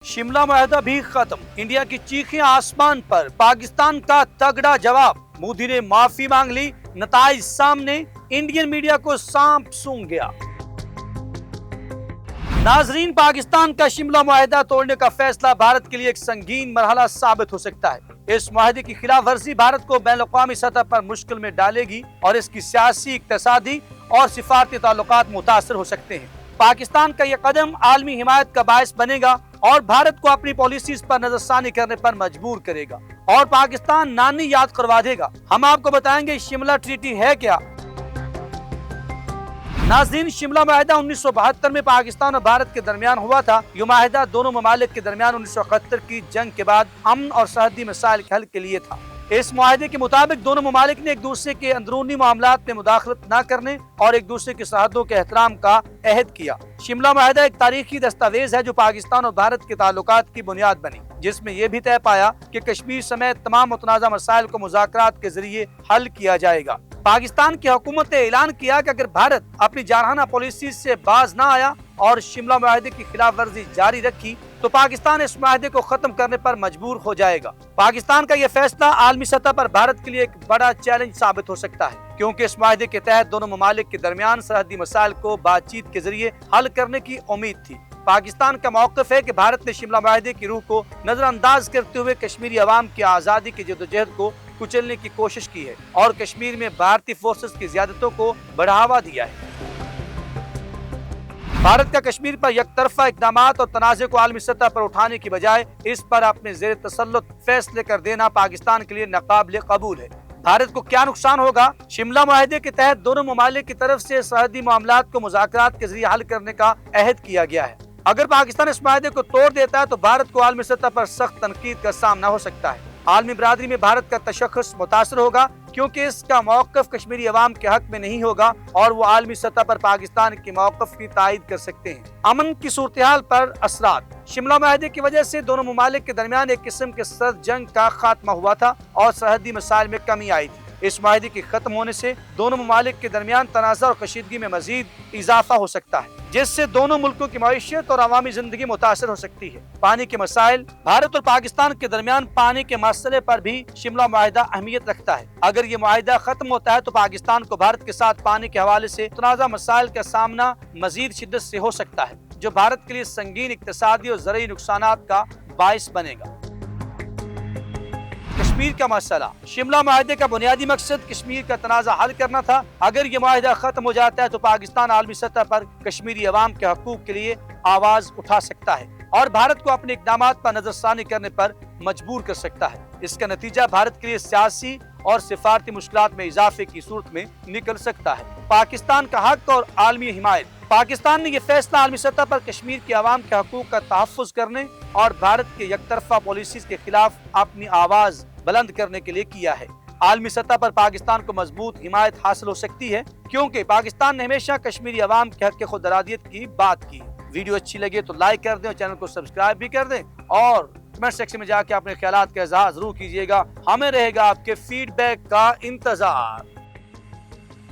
शिमला मुआहदा भी खत्म, इंडिया की चीखें आसमान पर, पाकिस्तान का तगड़ा जवाब, मोदी ने माफी मांग ली, नताइज सामने, इंडियन मीडिया को सांप सूंघ गया। नाजरीन, पाकिस्तान का शिमला मुआहदा तोड़ने का फैसला भारत के लिए एक संगीन मरहला साबित हो सकता है। इस मुआहदे की खिलाफ वर्जी भारत को बैनुल-अक़वामी सतह पर मुश्किल में डालेगी और इसकी सियासी, इक़्तिसादी और सिफारती ताल्लुकात मुतासर हो सकते हैं। पाकिस्तान का यह कदम आलमी हिमायत का बायस बनेगा और भारत को अपनी पॉलिसीज पर नजरसानी करने पर मजबूर करेगा और पाकिस्तान नानी याद करवा देगा। हम आपको बताएंगे शिमला ट्रीटी है क्या। नाज़रीन, शिमला मुआहदा 1972 में पाकिस्तान और भारत के दरमियान हुआ था। यह मुआहदा दोनों ममालिक के दरमियान 1971 की जंग के बाद अमन और सरहदी मसाइल के हल के लिए था। इस मुआहदे के मुताबिक दोनों ममालिक ने एक दूसरे के अंदरूनी मामलात में मुदाखलत न करने और एक दूसरे की सरहदों के एहतराम का अहद किया। शिमला मुआहदा एक तारीखी दस्तावेज है जो पाकिस्तान और भारत के ताल्लुकात की बुनियाद बनी, जिसमें यह भी तय पाया कि कश्मीर समेत तमाम मुतनाज़ा मसाइल को मुज़ाकरात के जरिए हल किया जाएगा। पाकिस्तान की हुकूमत ने ऐलान किया कि अगर भारत अपनी जारहाना पॉलिसी से बाज न आया और शिमला मुआहदे की खिलाफ वर्जी जारी रखी तो पाकिस्तान इस मुआहदे को खत्म करने पर मजबूर हो जाएगा। पाकिस्तान का यह फैसला आलमी सतह पर भारत के लिए एक बड़ा चैलेंज साबित हो सकता है, क्योंकि इस मुआहदे के तहत दोनों ममालिक के दरमियान सरहदी मसाइल को बातचीत के जरिए हल करने की उम्मीद थी। पाकिस्तान का मौक़िफ़ है कि भारत ने शिमला मुआहदे की रूह को नजरअंदाज करते हुए कश्मीरी अवाम की आज़ादी की जद्दोजहद को कुचलने की कोशिश की है और कश्मीर में भारतीय फोर्सेस की ज़ियादतों को बढ़ावा दिया है। भारत का कश्मीर पर यकतरफा इक़दामात और तनाज़े को आलमी सतह पर उठाने की बजाय इस पर अपने ज़ेर तसल्लुत फैसले कर देना पाकिस्तान के लिए नाक़ाबिल कबूल है। भारत को क्या नुकसान होगा? शिमला मुआहदे के तहत दोनों ममालिक की तरफ से सरहदी मामलात को मुज़ाकरात के जरिए हल करने का अहद किया गया है। अगर पाकिस्तान इस मुआहदे को तोड़ देता है तो भारत को आलमी सतह पर सख्त तनकीद का सामना हो सकता है। आलमी बरादरी में भारत का तशख़्ख़ुस मुतासर होगा, क्योंकि इसका मौक़िफ़ कश्मीरी अवाम के हक में नहीं होगा और वो आलमी सतह पर पाकिस्तान के मौक़िफ़ की तायद कर सकते हैं। अमन की सूरत-ए-हाल पर असरात। शिमला मुआहदे की वजह से दोनों ममालिक के दरमियान एक किस्म के सर्द जंग का खात्मा हुआ था और सरहदी मसाइल में कमी आई थी। इस मुआहदे के खत्म होने से दोनों ममालिक के दरमियान तनाज़ा और कशीदगी में मजीद इजाफा हो सकता है, जिससे दोनों मुल्कों की मईशत और अवामी जिंदगी मुतासर हो सकती है। पानी के मसाइल। भारत और पाकिस्तान के दरमियान पानी के मसले पर भी शिमला मुआहदा अहमियत रखता है। अगर ये मुआहदा खत्म होता है तो पाकिस्तान को भारत के साथ पानी के हवाले से तनाज़ा मसाइल का सामना मजीद शिद्दत से हो सकता है, जो भारत के लिए संगीन इक़्तिसादी और ज़रई नुकसानात का बाइस बनेगा। कश्मीर का मसला। शिमला मुआहदे का बुनियादी मकसद कश्मीर का तनाज़ा हल करना था। अगर ये मुआहदा खत्म हो जाता है तो पाकिस्तान आलमी सतह पर कश्मीरी अवाम के हकूक़ के लिए आवाज़ उठा सकता है और भारत को अपने इक़दामात पर नजरसानी करने पर मजबूर कर सकता है। इसका नतीजा भारत के लिए सियासी और सिफारती मुश्किलात में इजाफे की सूरत में निकल सकता है। पाकिस्तान का हक और आलमी हिमायत। पाकिस्तान ने यह फैसला आलमी सतह पर कश्मीर के अवाम के हकूक़ का तहफ़्फ़ुज़ करने और भारत के यकतरफा पॉलिसीज़ के खिलाफ अपनी आवाज़ बुलंद करने के लिए किया है। आलमी सतह पर पाकिस्तान को मजबूत हिमायत हासिल हो सकती है, क्योंकि पाकिस्तान ने हमेशा कश्मीरी अवाम के हक के खुदरादियत की बात की है। वीडियो अच्छी लगे तो लाइक कर दें और चैनल को सब्सक्राइब भी कर दें और कमेंट सेक्शन में जाके अपने ख्यालात का इज़हार जरूर कीजिएगा। हमें रहेगा आपके फीडबैक का इंतजार।